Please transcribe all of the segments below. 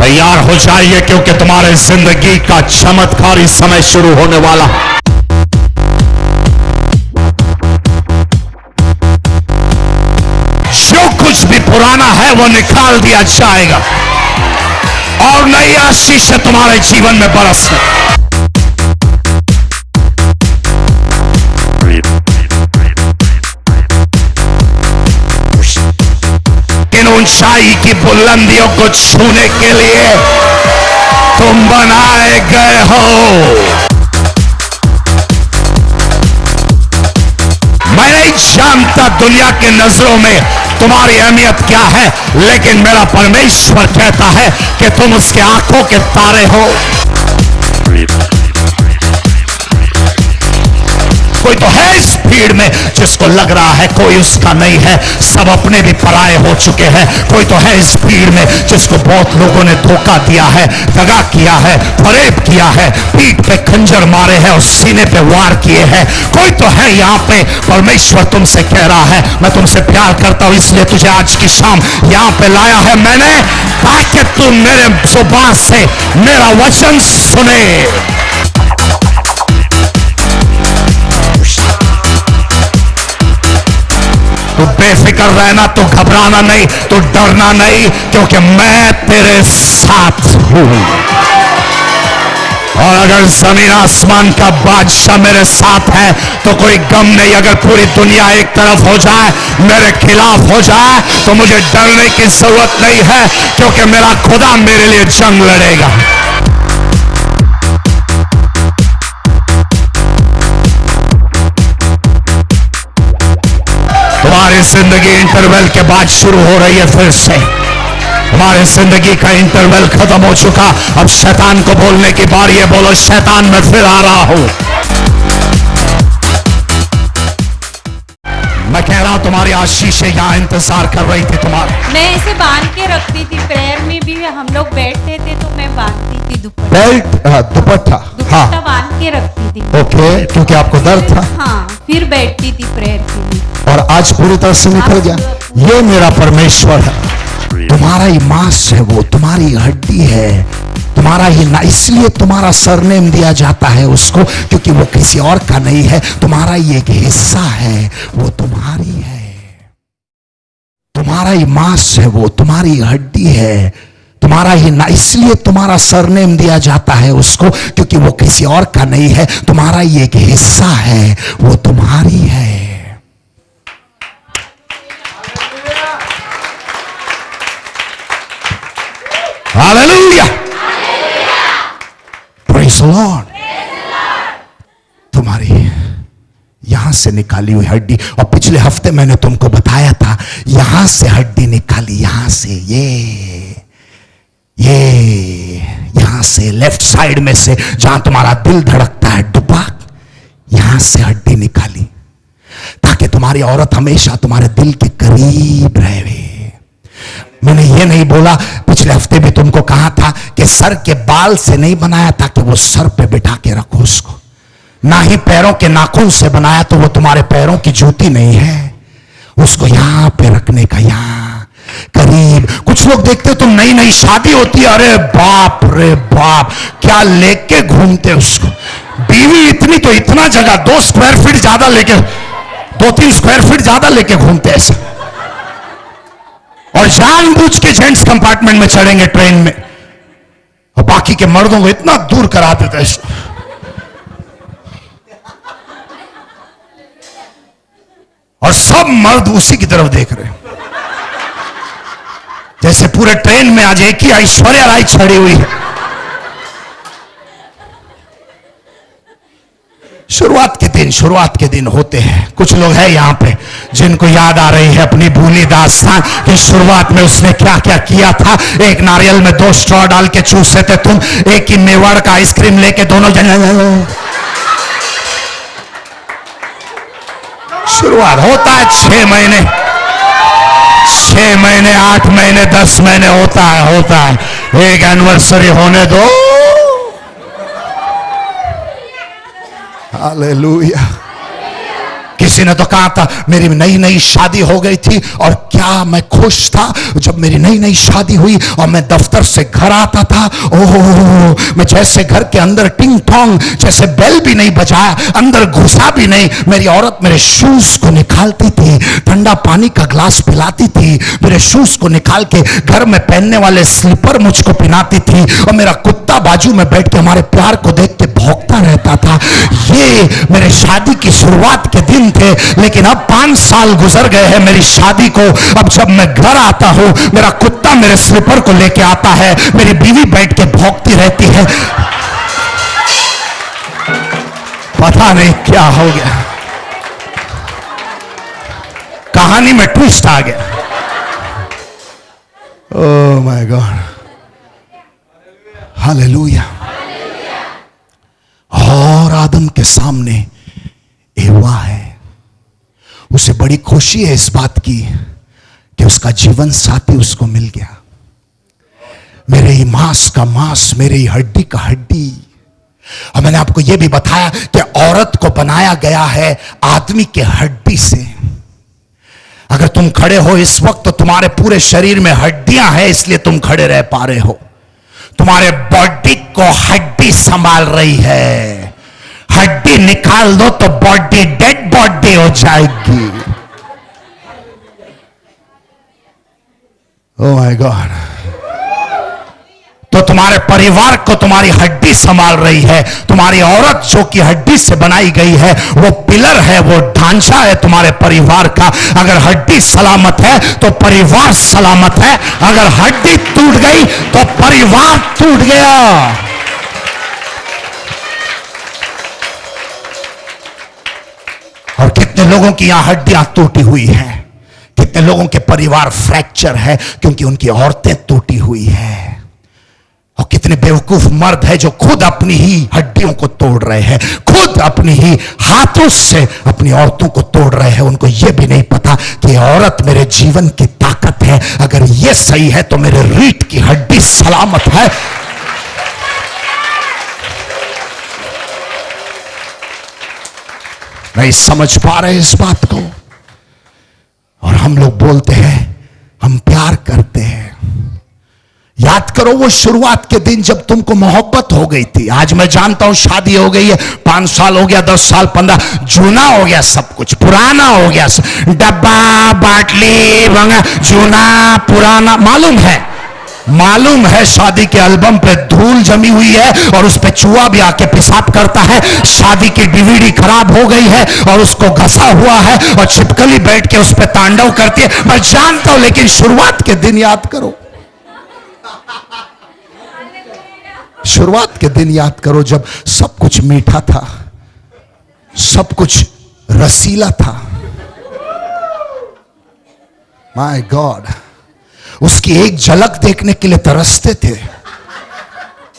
तैयार हो जाइए, क्योंकि तुम्हारे जिंदगी का चमत्कारी समय शुरू होने वाला। जो कुछ भी पुराना है वो निकाल दिया जाएगा और नई आशीष तुम्हारे जीवन में बरसने। इन ऊंचाई की बुलंदियों को छूने के लिए तुम बनाए गए हो। मैं नहीं जानता दुनिया की नजरों में तुम्हारी अहमियत क्या है, लेकिन मेरा परमेश्वर कहता है कि तुम उसके आंखों के तारे हो। कोई तो है इस भीड़ में जिसको लग रहा है कोई उसका नहीं है, सब अपने भी पराये हो चुके हैं। कोई तो है इस भीड़ में जिसको बहुत लोगों ने धोखा दिया है, दगा किया है, फरेब किया है, पीठ पे खंजर मारे हैं और सीने पे वार किए हैं। कोई तो है यहाँ पे, परमेश्वर तुमसे कह रहा है मैं तुमसे प्यार करता हूं, इसलिए तुझे आज की शाम यहाँ पे लाया है मैंने, ताकि तुम मेरे जुबान से मेरा वचन सुने। तो बेफिक्र रहना, तो घबराना नहीं, तो डरना नहीं, क्योंकि मैं तेरे साथ हूं। और अगर जमीन आसमान का बादशाह मेरे साथ है तो कोई गम नहीं। अगर पूरी दुनिया एक तरफ हो जाए, मेरे खिलाफ हो जाए, तो मुझे डरने की जरूरत नहीं है, क्योंकि मेरा खुदा मेरे लिए जंग लड़ेगा। तुम्हारी जिंदगी इंटरवल के बाद शुरू हो रही है फिर से। तुम्हारी जिंदगी का इंटरवल खत्म हो चुका, अब शैतान को बोलने की बारी है। बोलो शैतान, मैं फिर आ रहा हूं। मैं कह रहा हूं तुम्हारी आशीषें यहां इंतजार कर रही थी तुम्हारे। मैं इसे बांध के रखती थी, प्रेयर में भी हम लोग बैठते थे तो मैं बांधती थी दुपट्टा। बेल्ट, दुपट्टा बांध के रखती थी। ओके, क्योंकि आपको दर्द था। हाँ, फिर बैठती थी प्रेयर के लिए। और आज पूरी तरह से निकल गया। ये मेरा परमेश्वर है, तुम्हारा ही मांस है, वो तुम्हारी हड्डी है, तुम्हारा ही ना, इसलिए तुम्हारा सरनेम दिया जाता है उसको, क्योंकि वो किसी और का नहीं है, तुम्हारा ही एक हिस्सा है, वो तुम्हारी है। तुम्हारा ही मांस है, वो तुम्हारी हड्डी है, तुम्हारा ही ना, इसलिए तुम्हारा सरनेम दिया जाता है उसको, क्योंकि वो किसी और का नहीं है, तुम्हारा ही एक हिस्सा है, वो तुम्हारी है। Hallelujah, praise the Lord. तुम्हारी यहां से निकाली हुई हड्डी, और पिछले हफ्ते मैंने तुमको बताया था यहां से हड्डी निकाली, यहां से ये यहां से लेफ्ट साइड में से जहां तुम्हारा दिल धड़कता है, डुबा, यहां से हड्डी निकाली, ताकि तुम्हारी औरत हमेशा तुम्हारे दिल के करीब रहे। मैंने ये नहीं बोला, पिछले हफ्ते भी तुमको कहा था कि सर के बाल से नहीं बनाया था कि वो सर पे बिठा के रखो उसको, ना ही पैरों के नाखून से बनाया तो वो तुम्हारे पैरों की जूती नहीं है, उसको यहां पे रखने का, यहां करीब। कुछ लोग देखते तुम नई नई शादी होती है, अरे बाप रे बाप, क्या लेके घूमते उसको, बीवी इतनी तो इतना जगह 2 स्क्वायर फीट ज्यादा लेके, 2-3 स्क्वायर फीट ज्यादा लेके घूमते ऐसा, और जानबूझ के जेंट्स कंपार्टमेंट में चढ़ेंगे ट्रेन में, और बाकी के मर्दों को इतना दूर करा देते हैं, और सब मर्द उसी की तरफ देख रहे हैं, जैसे पूरे ट्रेन में आज एक ही ऐश्वर्या राय चढ़ी हुई है। शुरुआत के दिन होते हैं। कुछ लोग हैं यहाँ पे जिनको याद आ रही है अपनी भूली दास्तान कि शुरुआत में उसने क्या क्या किया था। एक नारियल में 2 स्ट्रॉ डाल के चूसते थे तुम, एक ही मेवाड़ का आइसक्रीम लेके दोनों शुरुआत होता है 6 महीने, 8 महीने, 10 महीने होता है। एक एनिवर्सरी होने दो। हालेलुया। किसी ने तो कहा था मेरी नई नई शादी हो गई थी और क्या मैं खुश था जब मेरी नई नई शादी हुई और मैं दफ्तर से घर आता था। ओह, मैं जैसे घर के अंदर टिंग टोंग, जैसे बेल भी नहीं बजाया, अंदर घुसा भी नहीं, मेरी औरत मेरे शूज को निकालती थी, ठंडा पानी का ग्लास पिलाती थी, मेरे शूज को निकाल के घर में पहनने वाले स्लीपर मुझको पहनाती थी, और मेरा कुत्ता बाजू में बैठ के हमारे प्यार को देख के भौंकता रहता था। ये मेरे शादी की शुरुआत के दिन थे। लेकिन अब 5 साल गुजर गए हैं मेरी शादी को। अब जब मैं घर आता हूं, मेरा कुत्ता मेरे स्लीपर को लेके आता है, मेरी बीवी बैठ के भौंकती रहती है। पता नहीं क्या हो गया, कहानी में ट्विस्ट आ गया। Oh my God, hallelujah. और आदम के सामने एवा है। उसे बड़ी खुशी है इस बात की कि उसका जीवन साथी उसको मिल गया। मेरे ही मांस का मांस, मेरे ही हड्डी का हड्डी। और मैंने आपको यह भी बताया कि औरत को बनाया गया है आदमी के हड्डी से। अगर तुम खड़े हो इस वक्त तो तुम्हारे पूरे शरीर में हड्डियां हैं, इसलिए तुम खड़े रह पा रहे हो। तुम्हारे बॉडी को हड्डी संभाल रही है। हड्डी निकाल दो तो बॉडी डेड बॉडी हो जाएगी। Oh my God. तो तुम्हारे परिवार को तुम्हारी हड्डी संभाल रही है। तुम्हारी औरत जो कि हड्डी से बनाई गई है, वो पिलर है, वो ढांचा है तुम्हारे परिवार का। अगर हड्डी सलामत है तो परिवार सलामत है। अगर हड्डी टूट गई तो परिवार टूट गया। और कितने लोगों की यहां हड्डियां टूटी हुई हैं, कितने लोगों के परिवार फ्रैक्चर है क्योंकि उनकी औरतें टूटी हुई है। और कितने बेवकूफ मर्द है जो खुद अपनी ही हड्डियों को तोड़ रहे हैं, खुद अपनी ही हाथों से अपनी औरतों को तोड़ रहे हैं। उनको यह भी नहीं पता कि औरत मेरे जीवन की ताकत है। अगर यह सही है तो मेरे रीढ़ की हड्डी सलामत है। नहीं समझ पा रहे इस बात को। और हम लोग बोलते हैं हम प्यार करते हैं। याद करो वो शुरुआत के दिन जब तुमको मोहब्बत हो गई थी। आज मैं जानता हूं शादी हो गई है, 5 साल हो गया, 10 साल, 15, जूना हो गया, सब कुछ पुराना हो गया। डब्बा बाटली भंगा जूना पुराना। मालूम है शादी के एल्बम पे धूल जमी हुई है और उस पे चूहा भी आके पेशाब करता है। शादी की डीवीडी खराब हो गई है और उसको घसा हुआ है और छिपकली बैठ के उस पे तांडव करती है। मैं जानता हूं, लेकिन शुरुआत के दिन याद करो। शुरुआत के दिन याद करो जब सब कुछ मीठा था, सब कुछ रसीला था। माय गॉड, उसकी एक झलक देखने के लिए तरसते थे।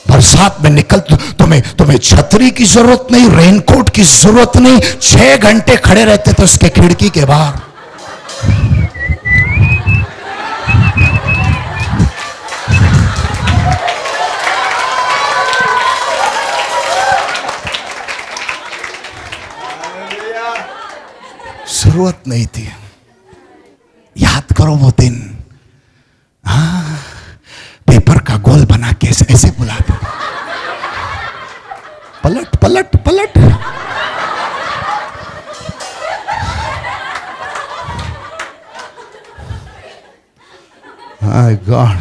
बरसात में निकल तुम्हें छतरी की जरूरत नहीं, रेनकोट की जरूरत नहीं, 6 घंटे खड़े रहते थे उसके खिड़की के बाहर। जरूरत नहीं थी। याद करो वो दिन। हाँ, पेपर का गोल बना के ऐसे बुलाते, पलट पलट पलट। माय गॉड,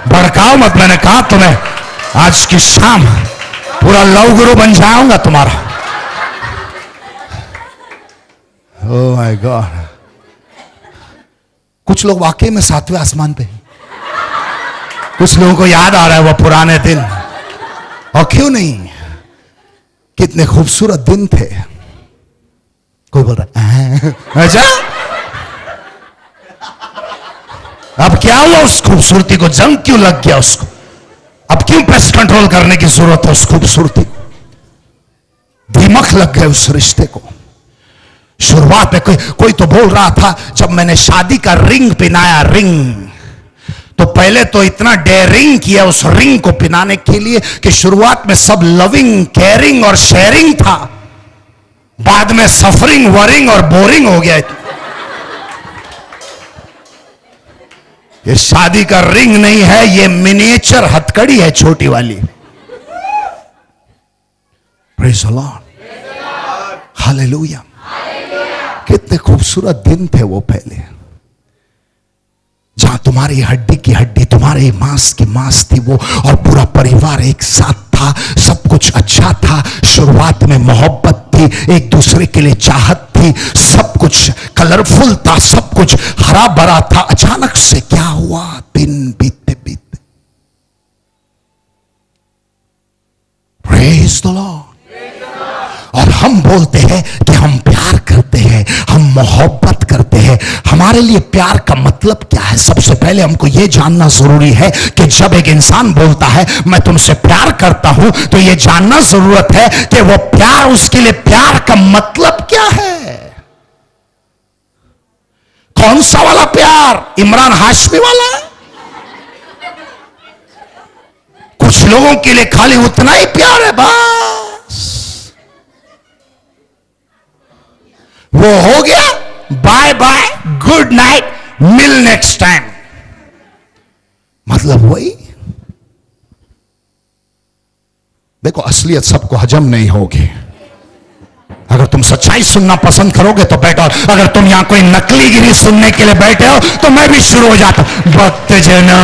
भड़काओ मत। मैंने कहा तुम्हें आज की शाम पूरा लव गुरु बन जाऊंगा तुम्हारा। Oh my God. कुछ लोग वाकई में 7वें आसमान पे हैं। कुछ लोगों को याद आ रहा है वो पुराने दिन। और क्यों नहीं, कितने खूबसूरत दिन थे। कोई बोल रहा है अच्छा, अब क्या हुआ उस खूबसूरती को? जंग क्यों लग गया उसको? अब क्यों पेस्ट कंट्रोल करने की जरूरत है उस खूबसूरती को? दीमक लग गए उस रिश्ते को। शुरुआत में कोई तो बोल रहा था जब मैंने शादी का रिंग पहनाया, रिंग तो पहले तो इतना डेयरिंग किया उस रिंग को पहनाने के लिए कि शुरुआत में सब लविंग, केयरिंग और शेयरिंग था। बाद में सफरिंग, वरिंग और बोरिंग हो गया। ये शादी का रिंग नहीं है, ये मिनिएचर हथकड़ी है, छोटी वाली। Praise the Lord, hallelujah. कितने खूबसूरत दिन थे वो पहले, जहां तुम्हारी हड्डी की हड्डी, तुम्हारे मांस की मांस थी वो, और पूरा परिवार एक साथ था, सब कुछ अच्छा था। शुरुआत में मोहब्बत थी, एक दूसरे के लिए चाहत थी, सब कुछ कलरफुल था, सब कुछ हरा भरा था। अचानक से क्या हुआ? दिन बीतते बीतते, प्रेज़ द लॉर्ड। और हम बोलते हैं कि हम प्यार करते हैं, हम मोहब्बत करते हैं। हमारे लिए प्यार का मतलब क्या है? सबसे पहले हमको यह जानना जरूरी है कि जब एक इंसान बोलता है मैं तुमसे प्यार करता हूं, तो यह जानना जरूरत है कि वो प्यार, उसके लिए प्यार का मतलब क्या है। कौन सा वाला प्यार? इमरान हाशमी वाला? कुछ लोगों के लिए खाली उतना ही प्यार है बस, वो हो गया, बाय बाय, गुड नाइट, मिल नेक्स्ट टाइम। मतलब वही। देखो, असलियत सबको हजम नहीं होगी। अगर तुम सच्चाई सुनना पसंद करोगे तो बैठो, अगर तुम यहां कोई नकली गिरी सुनने के लिए बैठे हो तो मैं भी शुरू हो जाता हूं। भक्त जना,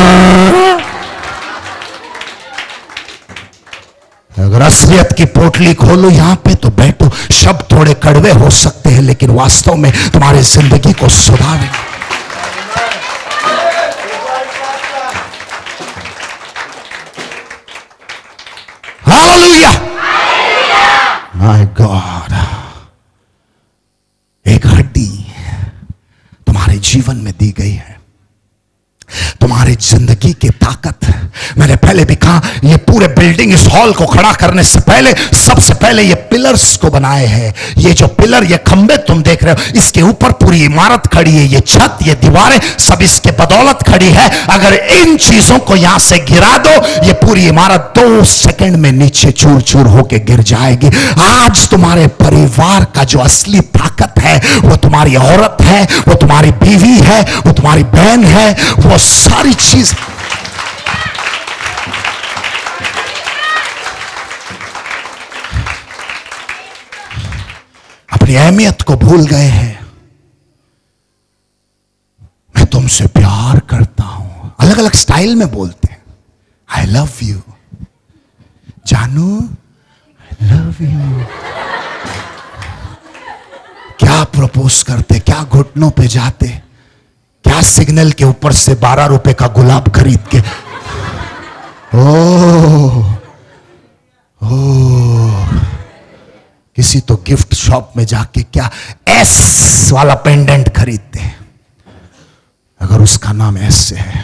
अगर असलियत की पोटली खोलो यहां पे तो बैठो। शब्द थोड़े कड़वे हो सकते हैं, लेकिन वास्तव में तुम्हारी जिंदगी को सुधारेंगे। Hallelujah, my God. एक हड्डी तुम्हारे जीवन में दी गई है, तुम्हारी जिंदगी की ताकत। मैंने पहले भी कहा, ये पूरे बिल्डिंग, इस हॉल को खड़ा करने से पहले सबसे पहले ये पिलर्स को बनाए हैं। ये जो पिलर, ये खंबे तुम देख रहे हो, इसके ऊपर पूरी इमारत खड़ी है। ये छत, ये दीवारें सब इसके बदौलत खड़ी है। अगर इन चीजों को यहां से गिरा दो, ये पूरी इमारत 2 सेकंड में नीचे चूर चूर होके गिर जाएगी। आज तुम्हारे परिवार का जो असली ताकत है, वो तुम्हारी औरत है, वो तुम्हारी बीवी है, वो तुम्हारी बहन है, वो सारी चीज। अपनी अहमियत को भूल गए हैं। मैं तुमसे प्यार करता हूं, अलग अलग स्टाइल में बोलते हैं। आई लव यू जानू, आई लव यू। क्या प्रपोज करते, क्या घुटनों पे जाते, क्या सिग्नल के ऊपर से 12 रुपए का गुलाब खरीद के, किसी तो गिफ्ट शॉप में जाके क्या एस वाला पेंडेंट खरीदते हैं। अगर उसका नाम एस से है,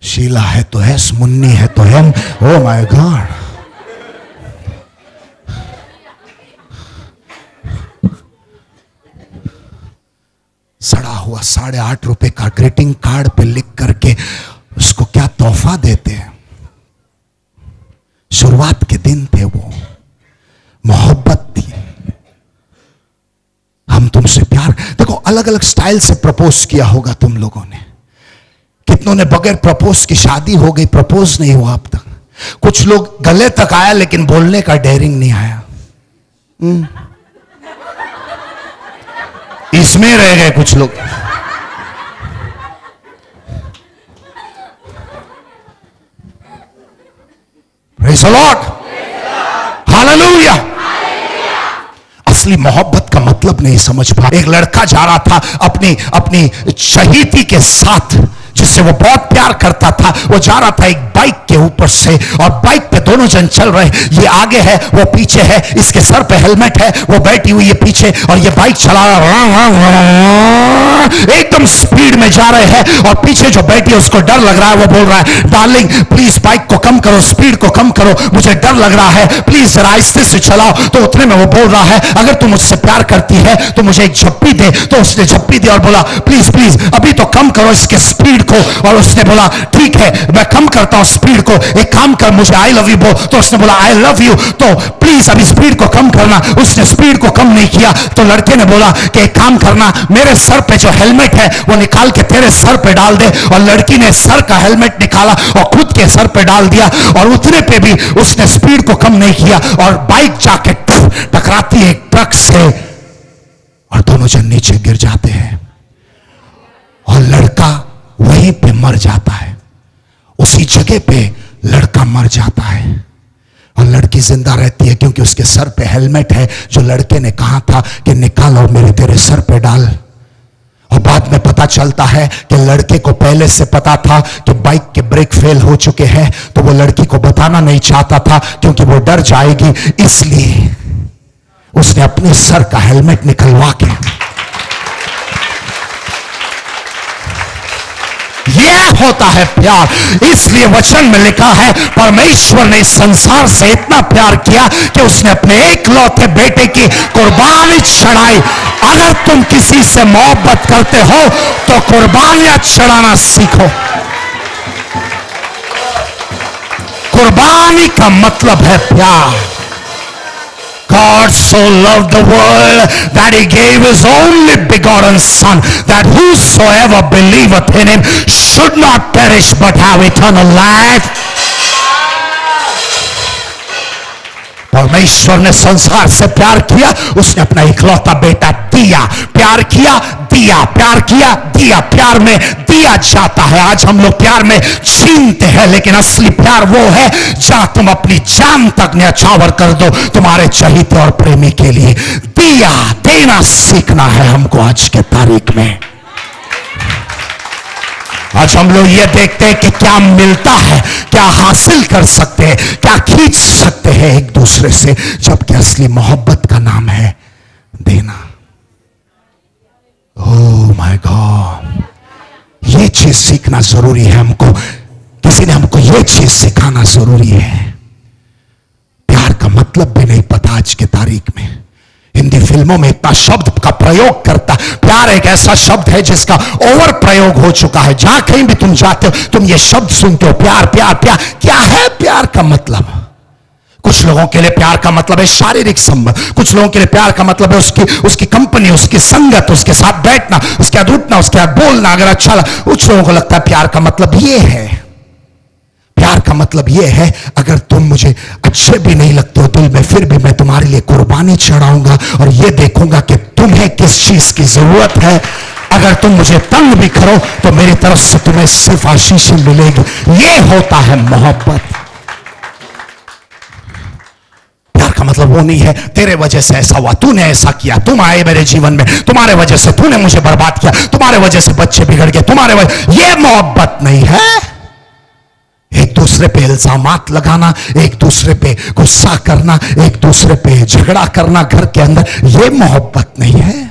शीला है तो एस, मुन्नी है तो एम। Oh my God. सड़ा हुआ 8.5 रुपए का ग्रीटिंग कार्ड पे लिख करके उसको क्या तोहफा देते हैं। शुरुआत के दिन थे वो, मोहब्बत थी, हम तुमसे प्यार। देखो, अलग अलग स्टाइल से प्रपोज किया होगा तुम लोगों ने। कितनों ने बगैर प्रपोज की शादी हो गई, प्रपोज नहीं हुआ अब तक। कुछ लोग गले तक आया लेकिन बोलने का डेयरिंग नहीं आया। इसमें रह गए कुछ लोग। Praise the Lord, hallelujah. असली मोहब्बत का मतलब नहीं समझ पा। एक लड़का जा रहा था अपनी शहीदी के साथ, जिससे वो बहुत प्यार करता था। वो जा रहा था एक बाइक के ऊपर से, और बाइक पे दोनों जन चल रहे। ये आगे है, वो पीछे है। इसके सर पे हेलमेट है, वो बैठी हुई है पीछे, और ये बाइक चला एकदम स्पीड में जा रहे हैं। और पीछे जो बैठी है उसको डर लग रहा है। वो बोल रहा है, डार्लिंग प्लीज बाइक को कम करो, स्पीड को कम करो, मुझे डर लग रहा है, प्लीज जरा आहिस्ते से चलाओ। तो उतने में वो बोल रहा है, अगर तुम मुझसे प्यार करती है तो मुझे एक झप्पी दे। तो उसने झप्पी दी और बोला, प्लीज प्लीज अभी तो कम करो इसके स्पीड को। और उसने बोला, ठीक है मैं कम करता हूं स्पीड स्पीड को, एक काम कर मुझे आई लव यू बोल। तो उसने बोला आई लव यू, तो प्लीज अभी स्पीड को कम करना। उसने स्पीड को कम नहीं किया। तो लड़के ने बोला कि एक काम करना, मेरे सर पे जो हेलमेट है वो निकाल के तेरे सर पे डाल दे। और लड़की ने सर का हेलमेट निकाला और खुद के सर पे डाल दिया, और उतने पे भी उसने स्पीड को कम नहीं किया, और बाइक जाके टकराती है एक ट्रक से, और दोनों जन नीचे गिर जाते हैं, और लड़का वहीं पे मर जाता है। उसी जगह पे लड़का मर जाता है, और लड़की जिंदा रहती है क्योंकि उसके सर पे हेलमेट है जो लड़के ने कहा था कि निकाल और मेरे तेरे सर पे डाल। और बाद में पता चलता है कि लड़के को पहले से पता था कि बाइक के ब्रेक फेल हो चुके हैं, तो वो लड़की को बताना नहीं चाहता था क्योंकि वो डर जाएगी, इसलिए उसने अपने सर का हेलमेट निकलवा के। यह होता है प्यार। इसलिए वचन में लिखा है परमेश्वर ने इस संसार से इतना प्यार किया कि उसने अपने एकलौते बेटे की कुर्बानी चढ़ाई। अगर तुम किसी से मोहब्बत करते हो तो कुर्बानियां चढ़ाना सीखो। कुर्बानी का मतलब है प्यार। God so loved the world that he gave his only begotten son, that whosoever believeth in him should not perish but have eternal life. परमेश्वर ने संसार से प्यार किया, उसने अपना इकलौता बेटा दिया। प्यार किया, दिया, प्यार किया, दिया। प्यार में दिया जाता है। आज हम लोग प्यार में छीनते हैं, लेकिन असली प्यार वो है जहां तुम अपनी जान तक न्यौछावर कर दो तुम्हारे चहीते और प्रेमी के लिए। दिया देना सीखना है हमको आज के तारीख में। आज हम लोग ये देखते हैं कि क्या मिलता है, क्या हासिल कर सकते हैं, क्या खींच सकते हैं एक दूसरे से, जबकि असली मोहब्बत का नाम है देना। ओह माय गॉड, ये चीज सीखना जरूरी है हमको। किसी ने हमको ये चीज सिखाना जरूरी है। प्यार का मतलब भी नहीं पता आज के तारीख में। हिंदी फिल्मों में इतना शब्द का प्रयोग करता। प्यार एक ऐसा शब्द है जिसका ओवर प्रयोग हो चुका है। जहां कहीं भी तुम जाते हो तुम ये शब्द सुनते हो, प्यार प्यार प्यार। क्या है प्यार का मतलब? कुछ लोगों के लिए प्यार का मतलब है शारीरिक संबंध, कुछ लोगों के लिए प्यार का मतलब है उसकी कंपनी, उसकी संगत, उसके साथ बैठना, उसके साथ उठना, उसके साथ बोलना अगर अच्छा लगा। कुछ लोगों को लगता है प्यार का मतलब ये है। प्यार का मतलब यह है अगर तुम मुझे अच्छे भी नहीं लगते हो दिल में, फिर भी मैं तुम्हारे लिए कुर्बानी चढ़ाऊंगा और यह देखूंगा कि तुम्हें किस चीज की जरूरत है। अगर तुम मुझे तंग भी करो तो मेरी तरफ से तुम्हें सिर्फ आशीष मिलेगी। यह होता है मोहब्बत। प्यार का मतलब वो नहीं है तेरे वजह से ऐसा हुआ, तूने ऐसा किया, तुम आए मेरे जीवन में, तुम्हारे वजह से तूने मुझे बर्बाद किया, तुम्हारे वजह से बच्चे बिगड़ गए, तुम्हारे वजह। यह मोहब्बत नहीं है। एक दूसरे पे इल्जामात लगाना, एक दूसरे पे गुस्सा करना, एक दूसरे पे झगड़ा करना घर के अंदर, यह मोहब्बत नहीं है।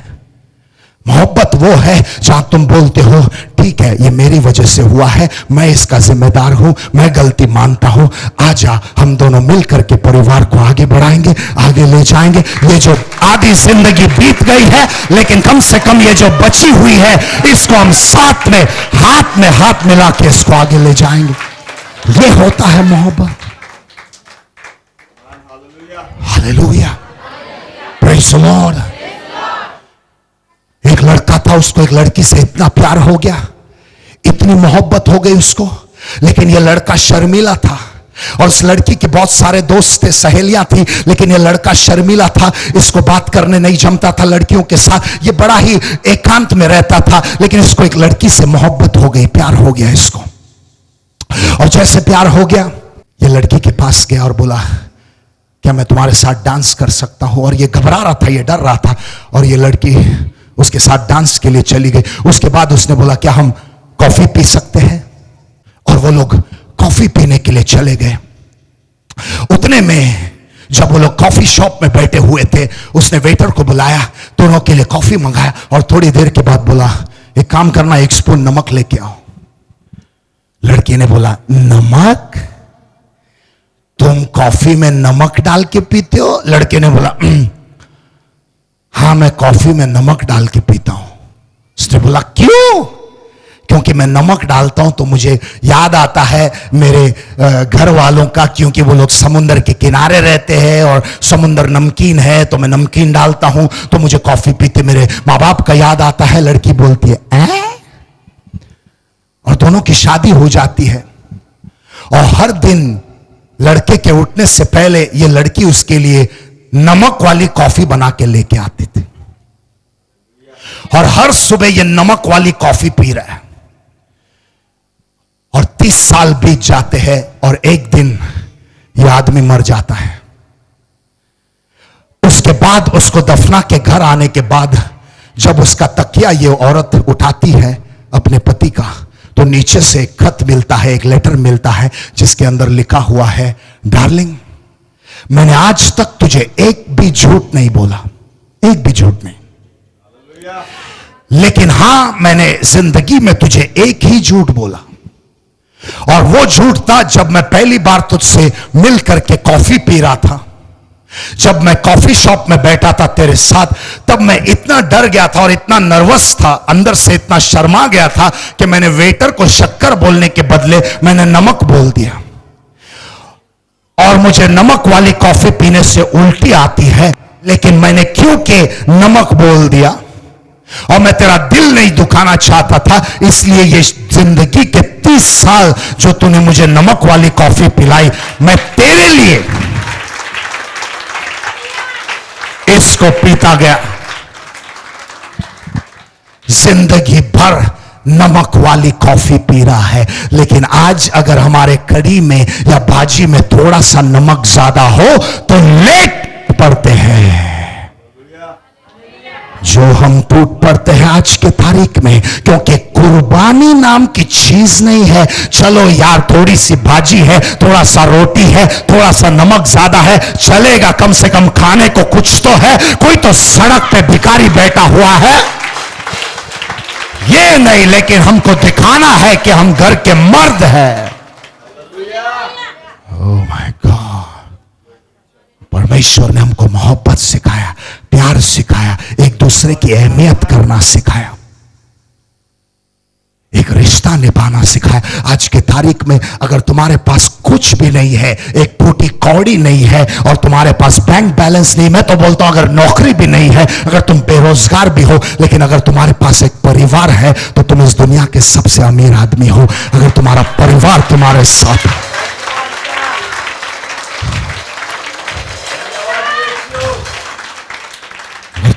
मोहब्बत वो है जहां तुम बोलते हो ठीक है ये मेरी वजह से हुआ है, मैं इसका जिम्मेदार हूं, मैं गलती मानता हूं, आजा हम दोनों मिलकर के परिवार को आगे बढ़ाएंगे, आगे ले जाएंगे। ये जो आधी जिंदगी बीत गई है लेकिन कम से कम ये जो बची हुई है इसको हम साथ में हाथ मिला के इसको आगे ले जाएंगे। ये होता है मोहब्बत। Hallelujah, praise the Lord. एक लड़का था, उसको एक लड़की से इतना प्यार हो गया, इतनी मोहब्बत हो गई उसको, लेकिन यह लड़का शर्मीला था और उस लड़की के बहुत सारे दोस्त थे, सहेलियां थी, लेकिन यह लड़का शर्मीला था, इसको बात करने नहीं जमता था लड़कियों के साथ। यह बड़ा ही एकांत में रहता था, लेकिन इसको एक लड़की से मोहब्बत हो गई, प्यार हो गया इसको। और जैसे प्यार हो गया ये लड़की के पास गया और बोला क्या मैं तुम्हारे साथ डांस कर सकता हूं। और ये घबरा रहा था, ये डर रहा था, और ये लड़की उसके साथ डांस के लिए चली गई। उसके बाद उसने बोला क्या हम कॉफी पी सकते हैं, और वो लोग कॉफी पीने के लिए चले गए। उतने में जब वो लोग कॉफी शॉप में बैठे हुए थे उसने वेटर को बुलाया, दोनों के लिए कॉफी मंगाया और थोड़ी देर के बाद बोला एक काम करना, 1 स्पून नमक लेके आओ। लड़की ने बोला नमक? तुम कॉफी में नमक डाल के पीते हो? लड़के ने बोला हाँ मैं कॉफी में नमक डाल के पीता हूं। उसने बोला क्यों? क्योंकि मैं नमक डालता हूं तो मुझे याद आता है मेरे घर वालों का, क्योंकि वो लोग समुद्र के किनारे रहते हैं और समुद्र नमकीन है तो मैं नमकीन डालता हूं, तो मुझे कॉफी पीते मेरे माँ बाप का याद आता है। लड़की बोलती है और दोनों की शादी हो जाती है और हर दिन लड़के के उठने से पहले ये लड़की उसके लिए नमक वाली कॉफी बना के लेके आती थी और हर सुबह ये नमक वाली कॉफी पी रहा है और 30 साल बीत जाते हैं और एक दिन ये आदमी मर जाता है। उसके बाद उसको दफना के घर आने के बाद जब उसका तकिया ये औरत उठाती है अपने पति का, तो नीचे से एक खत मिलता है, एक लेटर मिलता है जिसके अंदर लिखा हुआ है, डार्लिंग मैंने आज तक तुझे एक भी झूठ नहीं बोला, एक भी झूठ नहीं, लेकिन हां मैंने जिंदगी में तुझे एक ही झूठ बोला और वो झूठ था जब मैं पहली बार तुझसे मिल करके कॉफी पी रहा था, जब मैं कॉफी शॉप में बैठा था तेरे साथ, तब मैं इतना डर गया था और इतना नर्वस था, अंदर से इतना शर्मा गया था कि मैंने वेटर को शक्कर बोलने के बदले मैंने नमक बोल दिया और मुझे नमक वाली कॉफी पीने से उल्टी आती है, लेकिन मैंने क्योंकि नमक बोल दिया और मैं तेरा दिल नहीं दुखाना चाहता था, इसलिए ये जिंदगी के 30 साल जो तूने मुझे नमक वाली कॉफी पिलाई, मैं तेरे लिए इसको पीता गया। जिंदगी भर नमक वाली कॉफी पी रहा है, लेकिन आज अगर हमारे कड़ी में या भाजी में थोड़ा सा नमक ज्यादा हो तो लेट पड़ते हैं। जो हम टूट पड़ते हैं आज के तारीख में, क्योंकि कुर्बानी नाम की चीज नहीं है। चलो यार थोड़ी सी भाजी है, थोड़ा सा रोटी है, थोड़ा सा नमक ज्यादा है, चलेगा, कम से कम खाने को कुछ तो है। कोई तो सड़क पे भिखारी बैठा हुआ है, ये नहीं, लेकिन हमको दिखाना है कि हम घर के मर्द हैं। ओह माय गॉड, परमेश्वर ने हमको मोहब्बत सिखाया, प्यार सिखाया, एक दूसरे की अहमियत करना सिखाया, एक रिश्ता निभाना सिखाया। आज की तारीख में अगर तुम्हारे पास कुछ भी नहीं है, एक फूटी कौड़ी नहीं है और तुम्हारे पास बैंक बैलेंस नहीं, मैं तो बोलता हूं अगर नौकरी भी नहीं है, अगर तुम बेरोजगार भी हो, लेकिन अगर तुम्हारे पास एक परिवार है तो तुम इस दुनिया के सबसे अमीर आदमी हो। अगर तुम्हारा परिवार तुम्हारे साथ,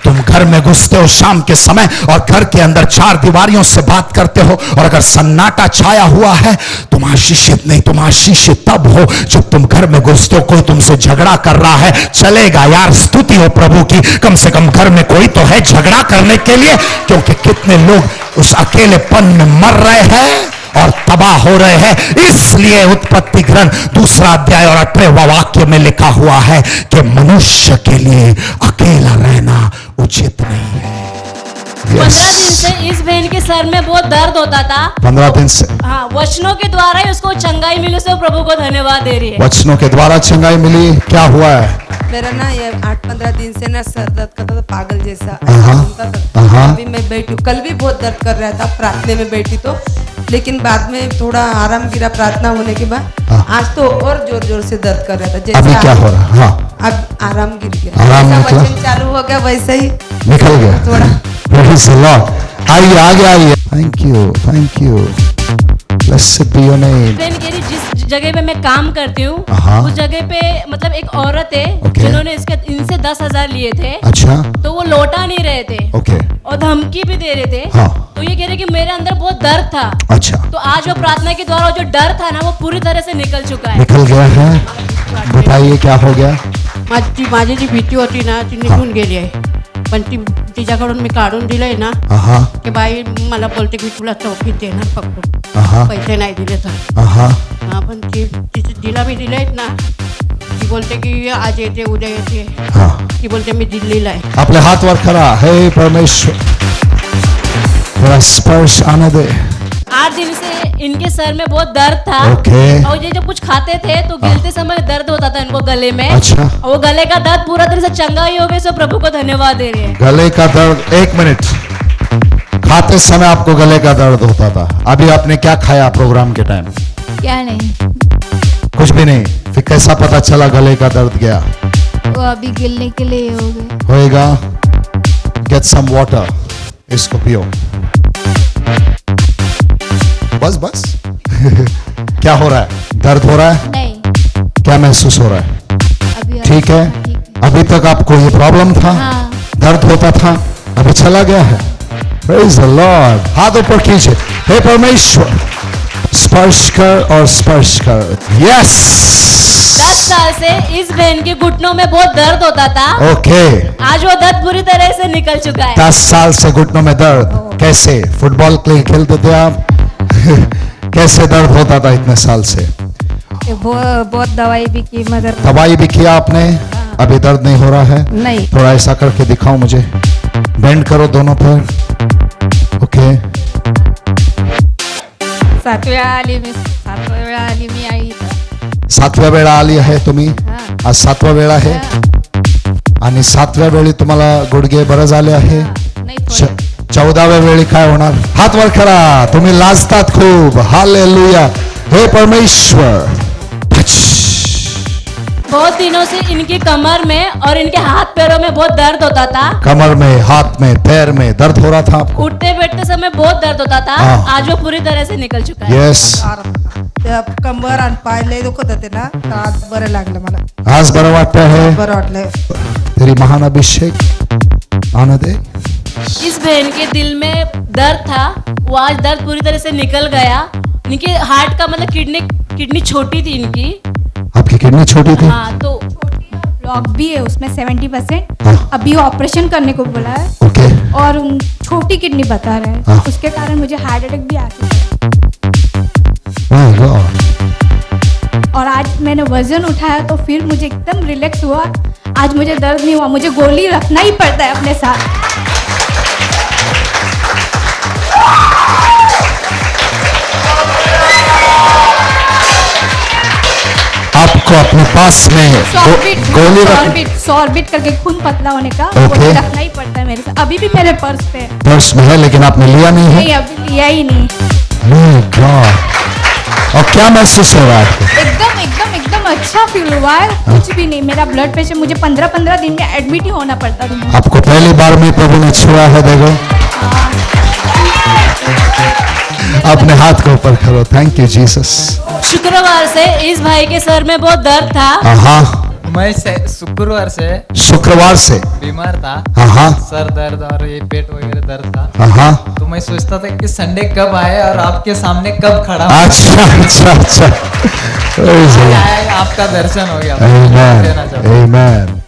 तुम घर में घुसते हो शाम के समय और घर के अंदर 4 दीवारियों से बात करते हो और अगर सन्नाटा छाया हुआ है, तुम आशीषित नहीं, तुम आशीषित तब हो जब तुम घर में घुसते हो, कोई तुमसे झगड़ा कर रहा है, चलेगा यार, स्तुति हो प्रभु की, कम से कम घर में कोई तो है झगड़ा करने के लिए, क्योंकि कितने लोग उस अकेलेपन में मर रहे हैं और तबाह हो रहे हैं। इसलिए उत्पत्ति ग्रंथ 2 अध्याय और 18वां वाक्य में लिखा हुआ है कि मनुष्य के लिए अकेला रहना उचित नहीं है। 15 दिन से इस बहन के सर में बहुत दर्द होता था। 15 दिन से, हाँ, वचनों के द्वारा ही उसको चंगाई मिली, उसको प्रभु को धन्यवाद दे रही है। वचनों के द्वारा चंगाई मिली। क्या हुआ है? मेरा ना ये 8-15 दिन से ना सर दर्द करता था, पागल जैसा हाँ। अभी मैं बैठी, कल भी बहुत दर्द कर रहा था, प्रार्थना में बैठी तो, लेकिन बाद में थोड़ा आराम गिरा प्रार्थना होने के बाद। आज तो और जोर जोर से दर्द कर रहा था। जैसे अभी क्या हो रहा है? हाँ, अब आराम गिर गया, आराम जैसा वचन चालू हो गया वैसे ही निकल गया थोड़ा। Praise the Lord. आइए आगे आइए। Thank you blessed be your name. बहन कह रही जिस जगह पे मैं काम करती हूँ हाँ। उस जगह पे मतलब एक औरत है Okay. जिन्होंने इनसे 10,000 लिए थे। अच्छा, तो वो लौटा नहीं रहे थे। ओके, और धमकी भी दे रहे थे। हाँ। तो ये कह रहे कि मेरे अंदर बहुत दर्द था। अच्छा, तो आज वो प्रार्थना के द्वारा जो डर था ना वो पूरी तरह से निकल चुका है। निकल गया है। बताइए क्या हो गया? माझी जी भीती होती ना ती निघून गेली आहे, पण तिच्याकडून मी काढून दिलंय ना की बाई मला बोलते की तुला चौकीत देणार पकडून, पैसे नाही दिले तर। हाँ, पण तिला मी दिलेत ना, ती बोलते की आज येते उद्या येते, ती बोलते मी दिल्लीला आहे। आपले हाथ वर करा। हे परमेश्वर, थोड़ा स्पर्श आने दे। 8 दिन से इनके सर में बहुत दर्द था। ओके। और ये जब कुछ खाते थे तो गिलते समय दर्द होता था इनको गले में। अच्छा। और वो गले का दर्द पूरा तरह से चंगा ही हो गया। सो प्रभु को धन्यवाद दे रहे हैं। गले का दर्द, 1 मिनट, खाते समय आपको गले का दर्द होता था, अभी आपने क्या खाया प्रोग्राम के टाइम? क्या नहीं, कुछ भी नहीं। फिर कैसा पता चला गले का दर्द गया? वो अभी गिरने के लिए हो गए। होएगा। गेट सम वाटर, इसको पियो। बस बस। क्या हो रहा है? दर्द हो रहा है? नहीं, क्या महसूस हो रहा है? अभी ठीक है। अभी तक आपको ये प्रॉब्लम था? हाँ। दर्द होता था, अभी चला गया है। Praise the Lord। हाथ ऊपर कीजिए। हे परमेश्वर, स्पर्श कर और स्पर्श कर। यस। 10 साल से इस बहन के घुटनों में बहुत दर्द होता था। ओके। आज वो दर्द पूरी तरह से निकल चुका है। 10 साल से घुटनों में दर्द। कैसे? फुटबॉल खेलते थे आप? कैसे दर्द होता था इतने साल से? बहुत दवाई भी की, मगर दवाई भी किया आपने? अभी दर्द नहीं हो रहा है? नहीं। थोड़ा ऐसा करके दिखाओ मुझे। बेंड करो दोनों पैर। ओके। सातव्या वेळा आली मी आई इथं. 7व्या वेळा आली आहे तुम्ही? आज 7वा वेळा आहे आणि 7व्या वेळी तुम्हाला गुडघे बरं झाले आहे? नाही, थोडं. 14व्या वेळी काय होणार? हात वर करा, तुम्ही लाजतात खूप। हालेलुया। हे परमेश्वर। बहुत दिनों से इनकी कमर में और इनके हाथ पैरों में बहुत दर्द होता था। कमर में, हाथ में, पैर में दर्द हो रहा था आपको? उठते बैठते समय बहुत दर्द होता था। हाँ। आज वो पूरी तरह से निकल चुका है। यस। कंबर आणि पाय लय दुखत होते ना, तर आज बरं लागलं मला, आज बरं वाटतं है? बरं वाटलंय। तेरी महान अभिषेक आने दे। इस बहन के दिल में दर्द था, वो आज दर्द पूरी तरह से निकल गया। इनके हार्ट का मतलब किडनी छोटी थी इनकी। आपकी किडनी छोटी थी? हाँ, तो ब्लॉक भी है उसमें 70%। हाँ। अभी ऑपरेशन करने को बोला है ओके। और छोटी किडनी बता रहे हैं। हाँ। उसके कारण मुझे हार्ट अटैक भी आ चुका है। My God. और आज मैंने वजन उठाया तो फिर मुझे एकदम रिलैक्स हुआ। आज मुझे दर्द नहीं हुआ। मुझे गोली रखना ही पड़ता है अपने साथ। आपको अपने पास में गोली रख, सॉर्बिट करके खून पतला होने का Okay. वो रखना ही पड़ता है मेरे साथ। अभी भी मेरे पर्स पे है। पर्स में है, लेकिन आपने लिया नहीं है? नहीं, अभी लिया ही नहीं। My God। और क्या महसूस हो रहा है आपको? एकदम एकदम एकदम अच्छा फील हुआ है। कुछ भी नहीं। मेरा ब्लड प्रेशर, मुझे 15-15 दिन में एडमिट ही होना पड़ता था। आपको पहली बार में प्रभु ने छुआ है, देखो। अपने हाथ को ऊपर करो। Thank you Jesus. शुक्रवार से इस भाई के सर में बहुत दर्द था। हाँ। मैं शुक्रवार से बीमार था। हाँ। सर दर्द और ये पेट वगैरह दर्द था। हाँ। तो मैं सोचता था कि संडे कब आए और आपके सामने कब खड़ा हूं। अच्छा। आपका दर्शन हो गया। Amen. देना चाहता हूं। Amen।